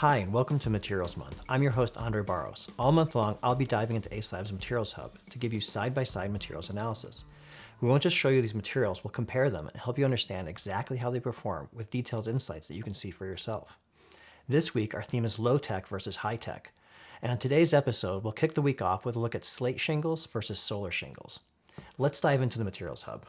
Hi, and welcome to Materials Month. I'm your host, Andre Baros. All month long, I'll be diving into AceLab's Materials Hub to give you side-by-side materials analysis. We won't just show you these materials, we'll compare them and help you understand exactly how they perform with detailed insights that you can see for yourself. This week, our theme is low-tech versus high-tech. And on today's episode, we'll kick the week off with a look at slate shingles versus solar shingles. Let's dive into the Materials Hub.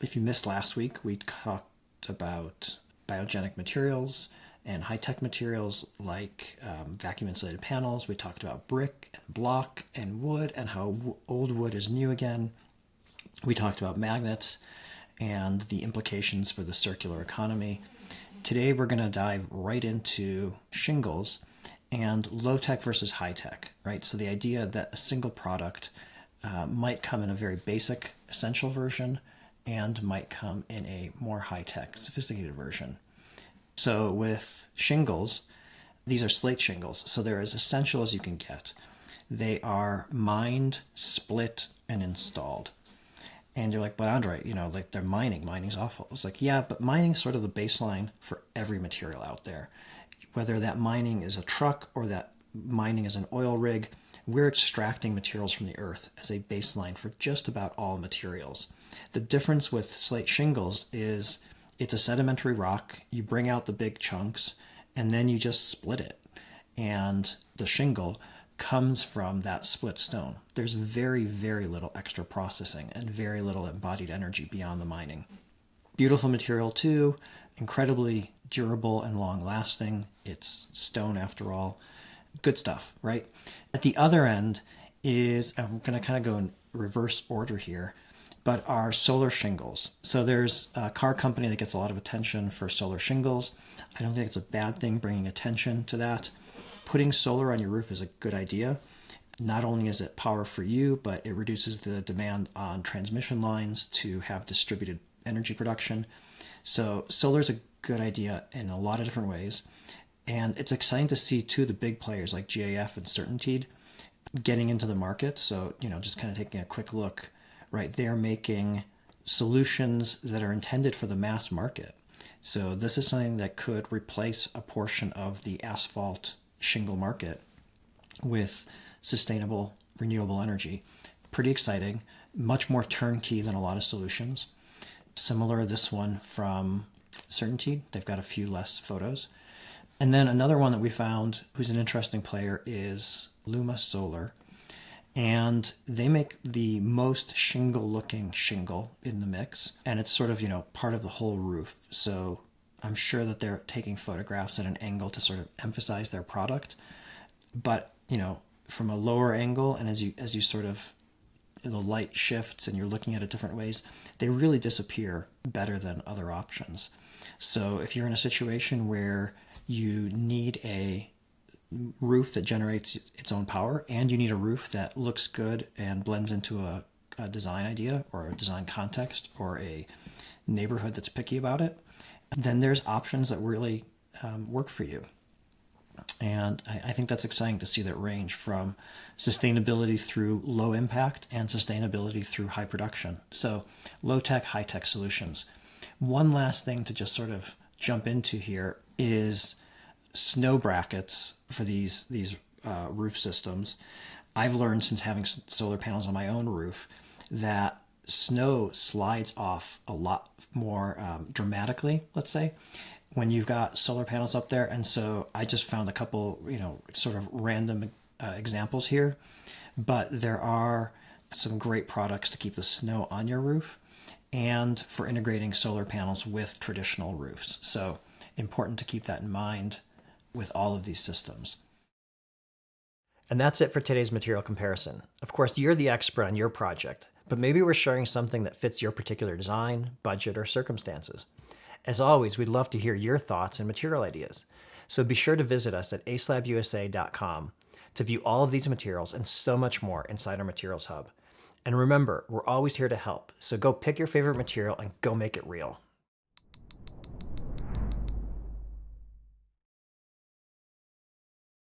If you missed last week, we talked about biogenic materials and high-tech materials like vacuum-insulated panels. We talked about brick and block and wood and how old wood is new again. We talked about magnets and the implications for the circular economy. Today we're going to dive right into shingles and low-tech versus high-tech, right? So the idea that a single product might come in a very basic, essential version and might come in a more high-tech, sophisticated version. So with shingles, these are slate shingles, so they're as essential as you can get. They are mined, split, and installed. And you're like, but Andre, like they're mining. Mining's awful. It's like, yeah, but mining's sort of the baseline for every material out there. Whether that mining is a truck or that mining is an oil rig, we're extracting materials from the earth as a baseline for just about all materials. The difference with slate shingles is it's a sedimentary rock. You bring out the big chunks and then you just split it. And the shingle comes from that split stone. There's very, very little extra processing and very little embodied energy beyond the mining. Beautiful material too, incredibly durable and long lasting. It's stone after all. Good stuff, right? At the other end is, I'm going to kind of go in reverse order here, but are solar shingles. So there's a car company that gets a lot of attention for solar shingles. I don't think it's a bad thing bringing attention to that. Putting solar on your roof is a good idea. Not only is it power for you, but it reduces the demand on transmission lines to have distributed energy production. So solar is a good idea in a lot of different ways. And it's exciting to see too the big players like GAF and Certainteed getting into the market. So, just kind of taking a quick look, right? They're making solutions that are intended for the mass market. So this is something that could replace a portion of the asphalt shingle market with sustainable, renewable energy. Pretty exciting, much more turnkey than a lot of solutions. Similar, this one from Certainteed. They've got a few less photos. And then another one that we found who's an interesting player is Luma Solar. And they make the most shingle-looking shingle in the mix. And it's sort of, part of the whole roof. So I'm sure that they're taking photographs at an angle to sort of emphasize their product. But, from a lower angle, and as you sort of, the light shifts and you're looking at it different ways, they really disappear better than other options. So if you're in a situation where you need a roof that generates its own power and you need a roof that looks good and blends into a design idea or a design context or a neighborhood that's picky about it, then there's options that really work for you. And I think that's exciting to see that range from sustainability through low impact and sustainability through high production. So low tech, high tech solutions. One last thing to just sort of jump into here is snow brackets for these roof systems. I've learned since having solar panels on my own roof that snow slides off a lot more dramatically, let's say, when you've got solar panels up there. And so I just found a couple, sort of random examples here, but there are some great products to keep the snow on your roof and for integrating solar panels with traditional roofs. So important to keep that in mind with all of these systems. And that's it for today's material comparison. Of course, you're the expert on your project, but maybe we're sharing something that fits your particular design, budget, or circumstances. As always, we'd love to hear your thoughts and material ideas. So be sure to visit us at acelabusa.com to view all of these materials and so much more inside our Materials Hub. And remember, we're always here to help, so go pick your favorite material and go make it real.